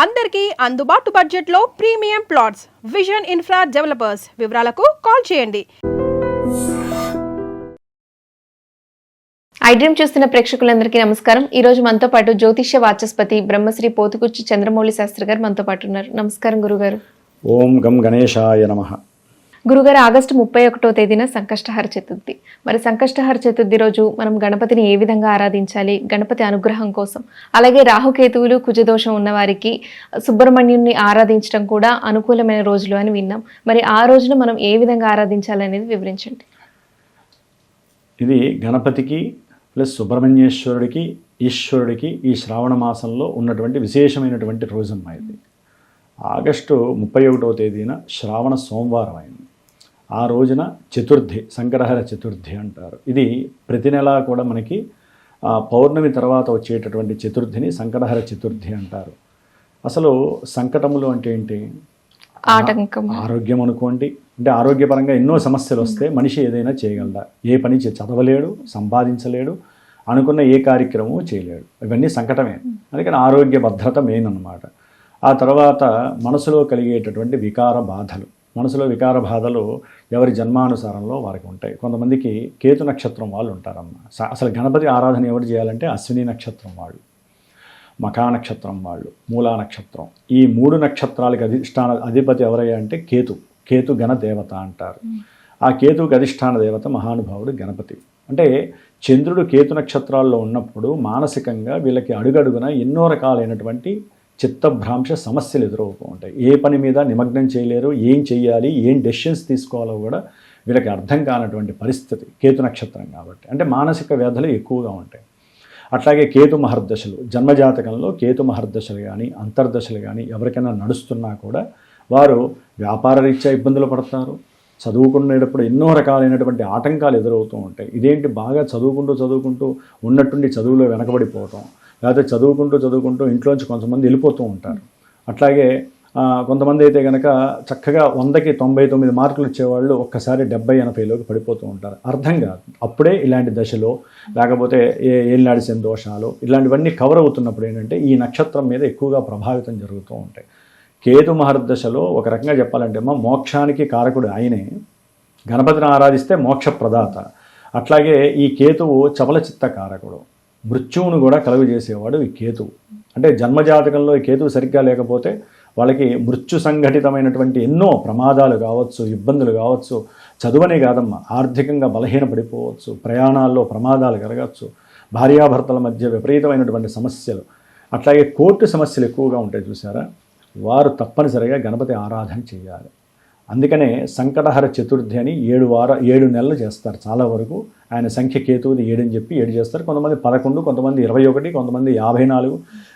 అందరికీ అందుబాటు బడ్జెట్లో premium plots vision infra developers. వివరాలకు కాల్ చేయండి. ఐ డ్రీమ్ చూస్తున్న ప్రేక్షకులందరికీ నమస్కారం. ఈ రోజు మనతో పాటు జ్యోతిష్య వాచస్పతి బ్రహ్మశ్రీ పోతుకుర్చి చంద్రమౌళి శాస్త్రి గారు మనతో పాటు ఉన్నారు. నమస్కారం గురుగారు. ఓం గం గణేశాయ నమః. గురుగారు, ఆగస్టు 31వ తేదీన సంకష్టహర చతుర్థి. మరి సంకష్టహర చతుర్థి రోజు మనం గణపతిని ఏ విధంగా ఆరాధించాలి, గణపతి అనుగ్రహం కోసం? అలాగే రాహుకేతువులు కుజదోషం ఉన్న వారికి సుబ్రహ్మణ్యుని ఆరాధించడం కూడా అనుకూలమైన రోజులు అని విన్నాం. మరి ఆ రోజున మనం ఏ విధంగా ఆరాధించాలి అనేది వివరించండి. ఇది గణపతికి ప్లస్ సుబ్రహ్మణ్యేశ్వరుడికి ఈశ్వరుడికి ఈ శ్రావణ మాసంలో ఉన్నటువంటి విశేషమైనటువంటి రోజమ్మా. ఇది ఆగస్టు 31వ తేదీన శ్రావణ సోమవారం అయింది. ఆ రోజున చతుర్థి, సంకటహర చతుర్థి అంటారు. ఇది ప్రతి నెలా కూడా మనకి పౌర్ణమి తర్వాత వచ్చేటటువంటి చతుర్థిని సంకటహర చతుర్థి అంటారు. అసలు సంకటములు అంటే ఏంటి? ఆటంకం, ఆరోగ్యం అనుకోండి. అంటే ఆరోగ్యపరంగా ఎన్నో సమస్యలు వస్తే మనిషి ఏదైనా చేయగలడా? ఏ పని చదవలేడు, సంపాదించలేడు, అనుకున్న ఏ కార్యక్రమం చేయలేడు. ఇవన్నీ సంకటమే. అందుకని ఆరోగ్య భద్రత మెయిన్ అన్నమాట. ఆ తర్వాత మనసులో కలిగేటటువంటి వికార బాధలు, మనసులో వికార బాధలు ఎవరి జన్మానుసారంలో వారికి ఉంటాయి. కొంతమందికి కేతు నక్షత్రం వాళ్ళు ఉంటారన్న. అసలు గణపతి ఆరాధన ఎవరు చేయాలంటే అశ్విని నక్షత్రం వాళ్ళు, మఖా నక్షత్రం వాళ్ళు, మూలా నక్షత్రం. ఈ 3 నక్షత్రాలకు అధిపతి ఎవరయ్యా అంటే కేతు గణ దేవత అంటారు. ఆ కేతువుకి అధిష్టాన దేవత మహానుభావుడు గణపతి. అంటే చంద్రుడు కేతు నక్షత్రాల్లో ఉన్నప్పుడు మానసికంగా వీళ్ళకి అడుగడుగున ఎన్నో రకాలైనటువంటి చిత్తభ్రాంశ సమస్యలు ఎదురవుతూ ఉంటాయి. ఏ పని మీద నిమగ్నం చేయలేరు, ఏం చేయాలి, ఏం డెసిషన్స్ తీసుకోవాలో కూడా వీళ్ళకి అర్థం కానటువంటి పరిస్థితి కేతు నక్షత్రం కాబట్టి. అంటే మానసిక వ్యాధులు ఎక్కువగా ఉంటాయి. అట్లాగే కేతు మహర్దశలు, జన్మజాతకంలో కేతు మహర్దశలు కానీ అంతర్దశలు కానీ ఎవరికైనా నడుస్తున్నా కూడా వారు వ్యాపార రీత్యా ఇబ్బందులు పడతారు. చదువుకునేటప్పుడు ఎన్నో రకాలైనటువంటి ఆటంకాలు ఎదురవుతూ ఉంటాయి. ఇదేంటి, బాగా చదువుకుంటూ ఉన్నట్టుండి చదువులో వెనకబడిపోవటం, లేకపోతే చదువుకుంటూ ఇంట్లోంచి కొంతమంది వెళ్ళిపోతూ ఉంటారు. అట్లాగే కొంతమంది అయితే కనుక చక్కగా 100కి 99 మార్కులు వచ్చేవాళ్ళు ఒక్కసారి 70-80లోకి పడిపోతూ ఉంటారు. అర్థం కాదు. అప్పుడే ఇలాంటి దశలో లేకపోతే ఏలినాడిసిన దోషాలు ఇలాంటివన్నీ కవర్ అవుతున్నప్పుడు ఏంటంటే ఈ నక్షత్రం మీద ఎక్కువగా ప్రభావితం జరుగుతూ ఉంటాయి. కేతు మహర్దశలో ఒక రకంగా చెప్పాలంటే మోక్షానికి కారకుడు ఆయనే. గణపతిని ఆరాధిస్తే మోక్ష ప్రదాత. అట్లాగే ఈ కేతువు చపలచిత్త కారకుడు, మృత్యువును కూడా కలుగజేసేవాడు ఈ కేతువు. అంటే జన్మజాతకంలో ఈ కేతువు సరిగ్గా లేకపోతే వాళ్ళకి మృత్యు సంఘటితమైనటువంటి ఎన్నో ప్రమాదాలు కావచ్చు, ఇబ్బందులు కావచ్చు. చదువనే కాదమ్మా, ఆర్థికంగా బలహీనపడిపోవచ్చు, ప్రయాణాల్లో ప్రమాదాలు కలగచ్చు, భార్యాభర్తల మధ్య విపరీతమైనటువంటి సమస్యలు, అట్లాగే కోర్టు సమస్యలు ఎక్కువగా ఉంటాయి చూసారా. వారు తప్పనిసరిగా గణపతి ఆరాధన చేయాలి. అందుకనే సంకటహర చతుర్థి అని 7 నెలలు చేస్తారు. చాలా వరకు ఆయన సంఖ్య కేతువుది 7 అని చెప్పి 7 చేస్తారు. కొంతమంది 11, కొంతమంది 21, కొంతమంది 54,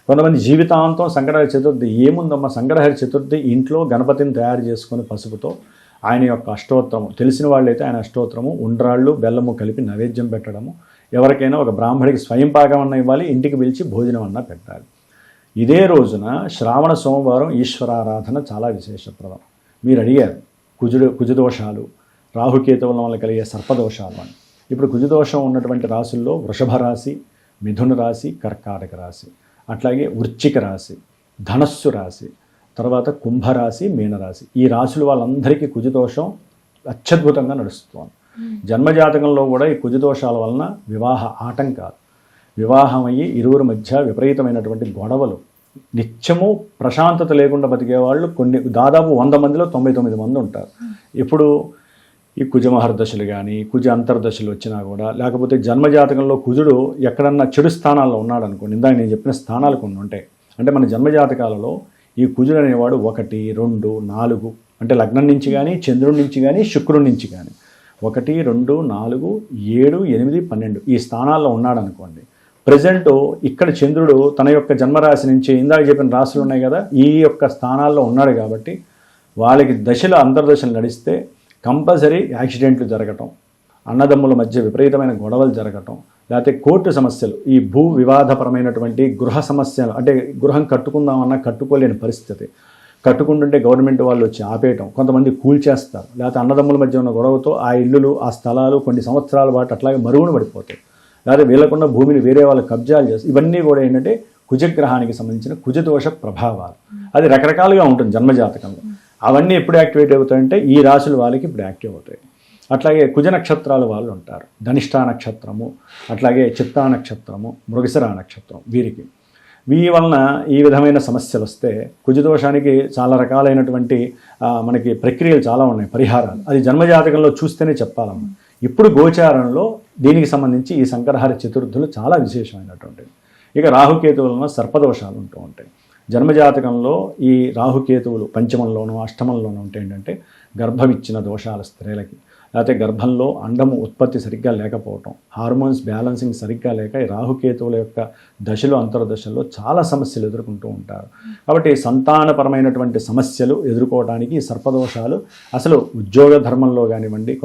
కొంతమంది జీవితాంతం సంకటహర చతుర్థి. ఏముందమ్మా, సంకటహర చతుర్థి ఇంట్లో గణపతిని తయారు చేసుకుని పసుపుతో ఆయన యొక్క అష్టోత్తరము, తెలిసిన వాళ్ళైతే ఆయన అష్టోత్తరము, ఉండ్రాళ్ళు బెల్లము కలిపి నైవేద్యం పెట్టడము, ఎవరికైనా ఒక బ్రాహ్మడికి స్వయం పాకం అన్న ఇవ్వాలి, ఇంటికి పిలిచి భోజనం అన్న పెట్టాలి. ఇదే రోజున శ్రావణ సోమవారం ఈశ్వరారాధన చాలా విశేషప్రదం. మీరు అడిగారు కుజదోషాలు, రాహుకేతువుల వల్ల కలిగే సర్పదోషాలు అని. ఇప్పుడు కుజదోషం ఉన్నటువంటి రాశుల్లో వృషభ రాశి, మిథున రాశి, కర్కాటక రాశి, అట్లాగే వృశ్చిక రాశి, ధనస్సు రాశి, తర్వాత కుంభరాశి, మీనరాశి. ఈ రాశుల వాళ్ళందరికీ కుజదోషం అత్యద్భుతంగా నడుస్తుంది. జన్మజాతకంలో కూడా ఈ కుజదోషాల వలన వివాహ ఆటంకాలు, వివాహం అయ్యి ఇరువురి మధ్య విపరీతమైనటువంటి గొడవలు, నిత్యము ప్రశాంతత లేకుండా బతికేవాళ్ళు దాదాపు 100 మందిలో 99 మంది ఉంటారు. ఇప్పుడు ఈ కుజమహర్దశలు కానీ కుజ అంతర్దశలు వచ్చినా కూడా, లేకపోతే జన్మజాతకంలో కుజుడు ఎక్కడన్నా చెడు స్థానాల్లో ఉన్నాడు అనుకోండి. ఇందాక నేను చెప్పిన స్థానాలు కొన్ని ఉంటాయి. అంటే మన జన్మజాతకాలలో ఈ కుజుడు అనేవాడు 1, 2, 4 అంటే లగ్నం నుంచి కానీ, చంద్రుడి నుంచి కానీ, శుక్రుడి నుంచి కానీ 1, 2, 4, 7, 8, 12 ఈ స్థానాల్లో ఉన్నాడు అనుకోండి. ప్రజెంట్ ఇక్కడ చంద్రుడు తన యొక్క జన్మరాశి నుంచి ఇందాక చెప్పిన రాశులు ఉన్నాయి కదా, ఈ యొక్క స్థానాల్లో ఉన్నాడు కాబట్టి వాళ్ళకి దశలు అంతర్దశలు నడిస్తే కంపల్సరీ యాక్సిడెంట్లు జరగటం, అన్నదమ్ముల మధ్య విపరీతమైన గొడవలు జరగటం, లేకపోతే కోర్టు సమస్యలు, ఈ భూ వివాదపరమైనటువంటి గృహ సమస్యలు, అంటే గృహం కట్టుకుందామన్నా కట్టుకోలేని పరిస్థితి, కట్టుకుంటుంటే గవర్నమెంట్ వాళ్ళు వచ్చి ఆపేయటం, కొంతమంది కూల్చేస్తారు, లేకపోతే అన్నదమ్ముల మధ్య ఉన్న గొడవతో ఆ ఇల్లులు, ఆ స్థలాలు కొన్ని సంవత్సరాల పాటు అట్లాగే మరుగున పడిపోతాయి, లేదా వీళ్ళకున్న భూమిని వేరే వాళ్ళకి కబ్జాలు చేస్తారు. ఇవన్నీ కూడా ఏంటంటే కుజగ్రహానికి సంబంధించిన కుజదోష ప్రభావాలు. అది రకరకాలుగా ఉంటుంది జన్మజాతకంలో. అవన్నీ ఎప్పుడు యాక్టివేట్ అవుతాయంటే ఈ రాశుల వాళ్ళకి ఇప్పుడు యాక్టివ్ అవుతాయి. అట్లాగే కుజ నక్షత్రాల వాళ్ళు ఉంటారు. ధనిష్టా నక్షత్రము, అట్లాగే చిత్తా నక్షత్రము, మృగశిర నక్షత్రం, వీరికి వలన ఈ విధమైన సమస్యలు వస్తే కుజదోషానికి చాలా రకాలైనటువంటి మనకి ప్రక్రియలు చాలా ఉన్నాయి, పరిహారాలు. అది జన్మజాతకంలో చూస్తేనే చెప్పాలమ్మా. ఇప్పుడు గోచారంలో దీనికి సంబంధించి ఈ సంకటహర చతుర్థులు చాలా విశేషమైనటువంటివి. ఇక రాహుకేతువులను సర్పదోషాలు ఉంటూ ఉంటాయి. జన్మజాతకంలో ఈ రాహుకేతువులు పంచమంలోనూ అష్టమంలోనూ ఉంటే ఏంటంటే గర్భమిచ్చిన దోషాలు స్త్రీలకి, లేకపోతే గర్భంలో అండము ఉత్పత్తి సరిగ్గా లేకపోవటం, హార్మోన్స్ బ్యాలెన్సింగ్ సరిగ్గా లేక ఈ రాహుకేతువుల యొక్క దశలు అంతర్దశల్లో చాలా సమస్యలు ఎదుర్కొంటూ ఉంటారు. కాబట్టి సంతానపరమైనటువంటి సమస్యలు ఎదుర్కోవడానికి ఈ సర్పదోషాలు అసలు ఉద్యోగ ధర్మంలో కానివ్వండి,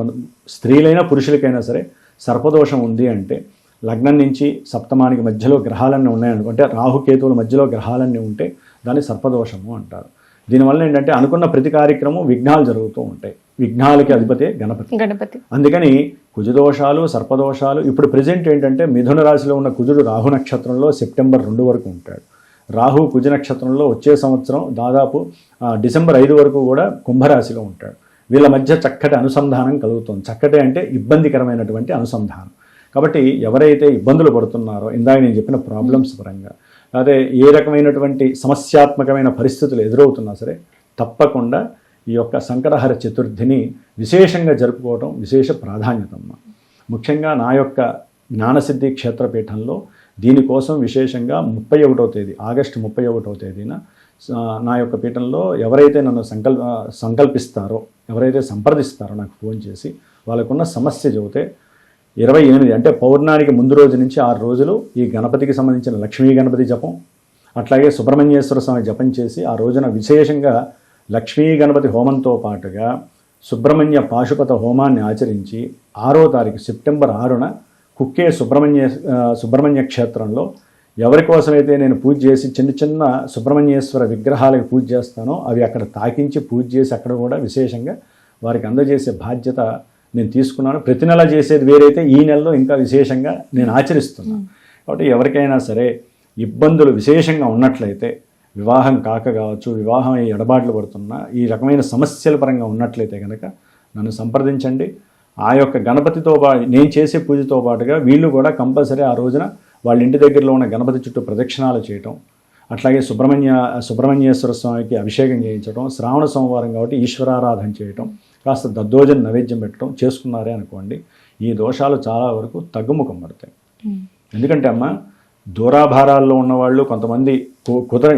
స్త్రీలైనా పురుషులకైనా సరే సర్పదోషం ఉంది అంటే లగ్నం నుంచి సప్తమానికి మధ్యలో గ్రహాలన్నీ ఉన్నాయనుకుంటే రాహుకేతువుల మధ్యలో గ్రహాలన్నీ ఉంటే దాన్ని సర్పదోషము అంటారు. దీనివల్ల ఏంటంటే అనుకున్న ప్రతి కార్యక్రమం విఘ్నాలు జరుగుతూ ఉంటాయి. విఘ్నాలకి అధిపతి గణపతి. అందుకని కుజదోషాలు సర్పదోషాలు ఇప్పుడు ప్రజెంట్ ఏంటంటే మిథున రాశిలో ఉన్న కుజుడు రాహు నక్షత్రంలో సెప్టెంబర్ 2 వరకు ఉంటాడు. రాహు కుజ నక్షత్రంలో వచ్చే సంవత్సరం దాదాపు డిసెంబర్ 5 వరకు కూడా కుంభరాశిలో ఉంటాడు. వీళ్ళ మధ్య చక్కటి అనుసంధానం కలుగుతుంది. చక్కటి అంటే ఇబ్బందికరమైనటువంటి అనుసంధానం. కాబట్టి ఎవరైతే ఇబ్బందులు పడుతున్నారో ఇందాక నేను చెప్పిన ప్రాబ్లమ్స్ పరంగా, అదే ఏ రకమైనటువంటి సమస్యాత్మకమైన పరిస్థితులు ఎదురవుతున్నా సరే తప్పకుండా ఈ యొక్క సంకటహర చతుర్థిని విశేషంగా జరుపుకోవడం విశేష ప్రాధాన్యతమ్మ. ముఖ్యంగా నా యొక్క జ్ఞానసిద్ధి క్షేత్రపీఠంలో దీనికోసం విశేషంగా 31వ తేదీ ఆగస్టు 31వ తేదీన నా యొక్క పీఠంలో ఎవరైతే నన్ను సంకల్పిస్తారో, ఎవరైతే సంప్రదిస్తారో నాకు ఫోన్ చేసి వాళ్ళకున్న సమస్య చెబితే 28 అంటే పౌర్ణానికి ముందు రోజు నుంచి 6 రోజులు ఈ గణపతికి సంబంధించిన లక్ష్మీ గణపతి జపం, అట్లాగే సుబ్రహ్మణ్యేశ్వర స్వామి జపం చేసి ఆ రోజున విశేషంగా లక్ష్మీ గణపతి హోమంతో పాటుగా సుబ్రహ్మణ్య పాశుపత హోమాన్ని ఆచరించి 6వ తారీఖు సెప్టెంబర్ 6న కుక్కే సుబ్రహ్మణ్య క్షేత్రంలో ఎవరి కోసమైతే నేను పూజ చేసి చిన్న చిన్న సుబ్రహ్మణ్యేశ్వర విగ్రహాలకు పూజ చేస్తానో అవి అక్కడ తాకించి పూజ చేసి అక్కడ కూడా విశేషంగా వారికి అందజేసే బాధ్యత నేను తీసుకున్నాను. ప్రతి నెల చేసేది వేరైతే ఈ నెలలో ఇంకా విశేషంగా నేను ఆచరిస్తున్నాను. కాబట్టి ఎవరికైనా సరే ఇబ్బందులు విశేషంగా ఉన్నట్లయితే, వివాహం కావచ్చు, వివాహం ఎడబాట్లు పడుతున్నా, ఈ రకమైన సమస్యల పరంగా ఉన్నట్లయితే కనుక నన్ను సంప్రదించండి. ఆ యొక్క గణపతితో నేను చేసే పూజతో పాటుగా వీళ్ళు కూడా కంపల్సరీ ఆ రోజున వాళ్ళ ఇంటి దగ్గరలో ఉన్న గణపతి చుట్టూ ప్రదక్షిణాలు చేయటం, అట్లాగే సుబ్రహ్మణ్యేశ్వర స్వామికి అభిషేకం చేయించడం, శ్రావణ సోమవారం కాబట్టి ఈశ్వరారాధన చేయటం, కాస్త దద్దోజన నైవేద్యం పెట్టడం చేసుకున్నారే అనుకోండి, ఈ దోషాలు చాలా వరకు తగ్గుముఖం పడతాయి. ఎందుకంటే అమ్మ దూరాభారాల్లో ఉన్నవాళ్ళు కొంతమంది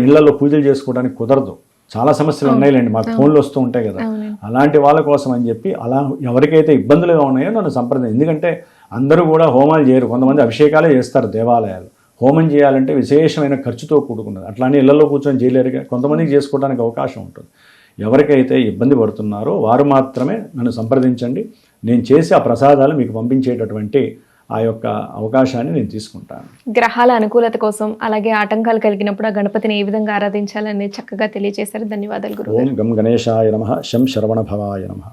ఇళ్లలో పూజలు చేసుకోవడానికి కుదరదు, చాలా సమస్యలు ఉన్నాయిలేండి, మాకు ఫోన్లు వస్తూ ఉంటాయి కదా, అలాంటి వాళ్ళ కోసం అని చెప్పి అలా ఎవరికైతే ఇబ్బందులుగా ఉన్నాయో నన్ను సంప్రదించండి. ఎందుకంటే అందరూ కూడా హోమాలు చేయరు, కొంతమంది అభిషేకాలే చేస్తారు దేవాలయాలు. హోమం చేయాలంటే విశేషమైన ఖర్చుతో కూడుకున్నది, అట్లానే ఇళ్లలో కూర్చొని చేయలేరుగా, కొంతమందికి చేసుకోవడానికి అవకాశం ఉంటుంది. ఎవరికైతే ఇబ్బంది పడుతున్నారో వారు మాత్రమే నన్ను సంప్రదించండి. నేను చేసి ఆ ప్రసాదాలు మీకు పంపించేటటువంటి ఆ యొక్క అవకాశాన్ని నేను తీసుకుంటాను. గ్రహాల అనుకూలత కోసం అలాగే ఆటంకాలు కలిగినప్పుడు ఆ గణపతిని ఏ విధంగా ఆరాధించాలని చక్కగా తెలియజేశారు. ధన్యవాదాలు గురువు. ఓం గం గణేశాయ నమః, శం శరవణ భవాయ నమః.